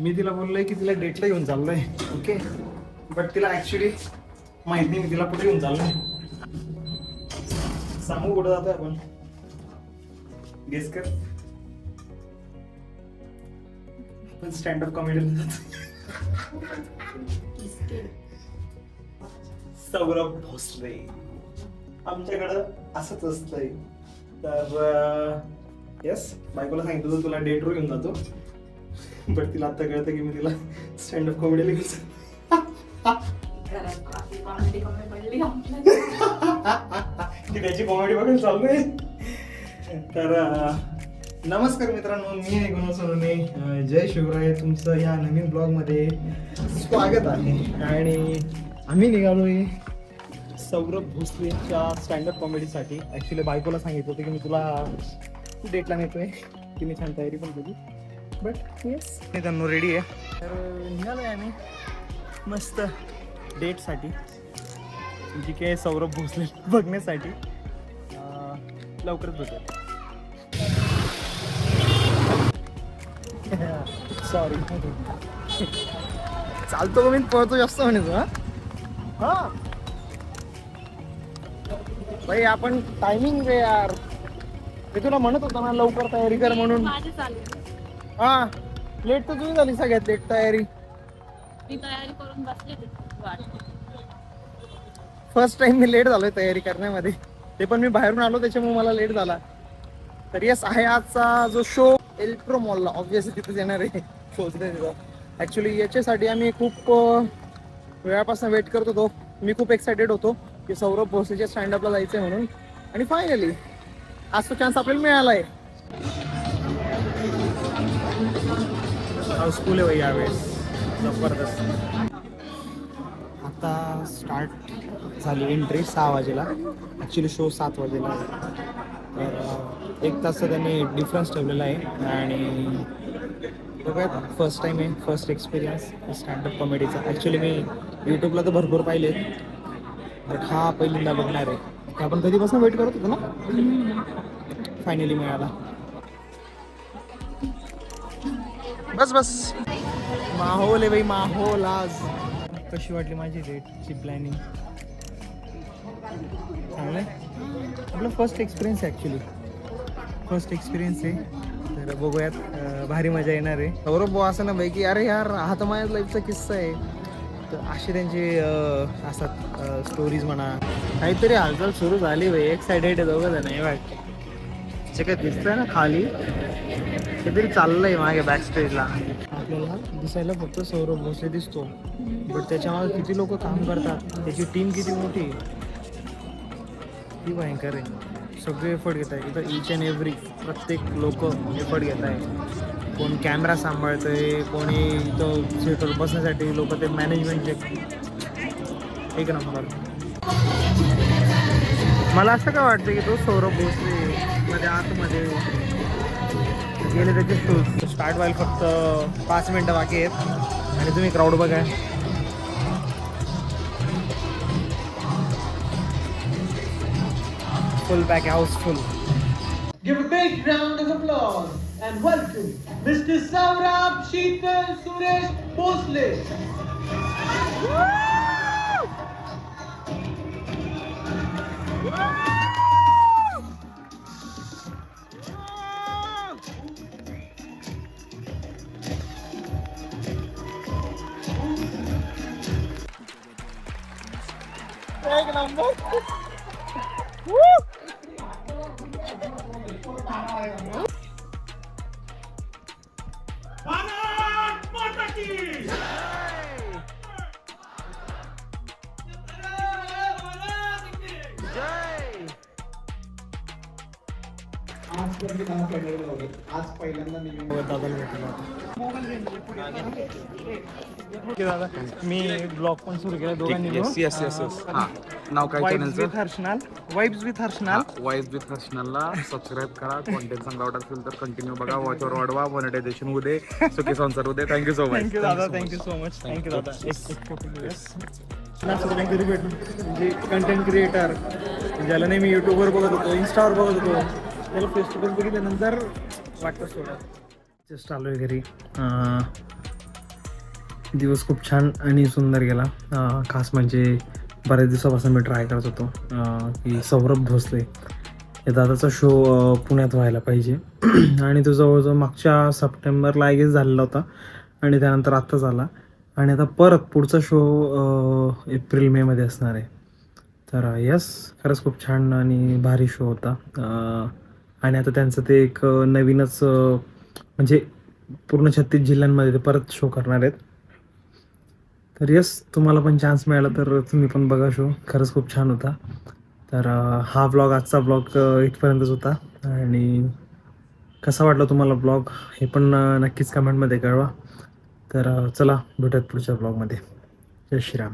मी तिला बोललोय की तिला डेटला घेऊन चाललोय, ओके. बट तिला ऍक्च्युली माहित नाही मी तिला कुठे घेऊन चाललोय. सांगू कुठं जातोय आपण? गेस कर. पण स्टँडअप कॉमेडीला जातो. सौरभ भोसले. आमच्याकडं असंच असतंय. तर येस, बायकोला सांगितलं होतं तुला डेटवर घेऊन जातो. बट तिला आता कळतं की मी तिला स्टँडअप कॉमेडीला घेऊन की त्याची कॉमेडी बघून चाललोय. तर नमस्कार मित्रांनो, मी आहे गुणा सोनवणे. जय शिवराय. तुमचं या नवीन ब्लॉगमध्ये स्वागत आहे. आणि आम्ही निघालोय सौरभ भोसलेच्या स्टँडअप कॉमेडीसाठी. ॲक्च्युली बायकोला सांगितलं होतं की मी तुला डेटला नेतोय. तिने छान तयारी पण केली. बट येस, त्यांना रेडी आहे. तर निघालोय आम्ही मस्त डेटसाठी, जी काय सौरभ भोसले बघण्यासाठी. लवकरच भेटूया. सॉरी, चालतो का मी पळतो जास्त म्हणे. हा भाई, आपण टायमिंग रे यार. मी तुला म्हणत होता ना लवकर तयारी कर म्हणून. हा, लेट तर तुझी झाली सगळ्यात लेट तयारी. मी तयारी करून बसले. फर्स्ट टाइम मी लेट झालोय तयारी करण्यामध्ये. ते पण मी बाहेरून आलो त्याच्यामुळे मला लेट झाला. तर येस आहे आजचा जो शो एल्ट्रो मॉलला. ऑब्व्हियसली तिथेच येणार आहे शोजने तिथं. ॲक्च्युली याच्यासाठी आम्ही खूप वेळापासून वेट करत होतो. मी खूप एक्सायटेड होतो की सौरभ भोसलेच्या स्टँडअपला जायचं आहे म्हणून. आणि फायनली आज तो चान्स आपल्याला मिळाला आहे. हाऊसफुल आहे भाई यावेळेस, जबरदस्त. आता स्टार्ट झाली एंट्री 6 वाजेला. ॲक्च्युली शो 7 वाजेला आहे. तर 1 तासचा त्यांनी डिफरन्स ठेवलेला आहे. आणि बघा, फर्स्ट टाईम आहे, फर्स्ट एक्सपिरियन्स स्टँडअप कॉमेडीचा. ॲक्च्युली मी यूट्यूबला तर भरपूर पाहिले, बट हा पहिल्यांदा बघणार आहे. आपण कधीपासून वेट करत होतो ना, फायनली मिळाला. बस बस, माहोल आहे भाई, माहोल. आज कशी वाटली माझी डेटची प्लॅनिंग? चांगलं आहे. आपलं फर्स्ट एक्सपिरियन्स आहे, ॲक्च्युली फर्स्ट एक्सपिरियन्स आहे. तर बघूयात, भारी मजा येणार आहे. सौरभ भाऊ असं ना भाई की अरे यार हा तर माझ्या लाईफचा किस्सा आहे. तर असे त्यांचे असतात स्टोरीज म्हणा. काहीतरी हालचाल सुरू झाली भाई. एक्सायटेड आहे दोघं जण. हे बघ, जे काय दिसतंय ना खाली, काहीतरी चाललंय मागे बॅक स्टेजला. आपल्याला दिसायला फक्त सौरभ भोसले दिसतो, बट त्याच्यामागे किती लोक काम करतात, त्याची टीम किती मोठी, ती भयंकर आहे. सगळे एफर्ट घेत आहे इथं. ईच अँड एव्हरी प्रत्येक लोक एफर्ट घेत आहे. कोण कॅमेरा सांभाळतंय, कोणी इथं थिएटर बसण्यासाठी लोक ते मॅनेजमेंटचे. एक नंबर. मला असं काय वाटतं की तो सौरभ भोसले मध्ये आतमध्ये गेले. त्याचे शो स्टार्ट व्हायला फक्त 5 मिनटं बाकी आहेत. आणि तुम्ही क्राऊड बघा, full pack, houseful. Give a big round of applause and welcome Mr. Saurabh Sheetal Suresh Bhosle. एक नंबर. भारत माता की आज पहिल्यांदा मी ब्लॉग पण सुरू केला दोघांनी. नाव काय vibes with Harshnal. Vibes with Harshnal. Vibes with हर्षनालला सबस्क्राईब करा. कॉन्टेंट चांगला वाटत असेल तर कंटिन्यू बघा. वॉचवर वाढवा. मॉनिटायझेशन होऊ दे. सुखी संसार होऊ दे. Thank you so much. थँक्यू दादा, थँक्यू सो मच. थँक्यू दादा. कधी भेटून म्हणजे कंटेंट क्रिएटर ज्याला नाही मी यूट्यूबवर बघत होतो, इन्स्टावर बघत होतो, त्याला फेस टू फेस बघितल्यानंतर वाटतं सोडा. जस्ट आलोय घरी. दिवस खूप छान आणि सुंदर गेला. खास म्हणजे बऱ्याच दिवसापासून मी ट्राय करत होतो की सौरभ भोसले या दादाचा शो पुण्यात व्हायला पाहिजे आणि तो जवळजवळ मागच्या सप्टेंबरला आय गेस झालेला होता आणि त्यानंतर आत्ता झाला आणि आता परत पुढचा शो एप्रिल मेमध्ये असणार आहे. तर यस, खरंच खूप छान आणि भारी शो होता. आणि आता त्यांचं ते एक नवीनच म्हणजे पूर्ण 36 जिल्ह्यांमध्ये ते परत शो करणार आहेत. तर यस, तुम्हाला पण चान्स मिळाला तर तुम्ही पण बघा शो, खरंच खूप छान होता. तर हा ब्लॉग, आजचा ब्लॉग इथपर्यंतच होता आणि कसा वाटला तुम्हाला ब्लॉग हे पण नक्कीच कमेंटमध्ये कळवा. तर चला भेटूयात पुढच्या ब्लॉगमध्ये. जय श्रीराम.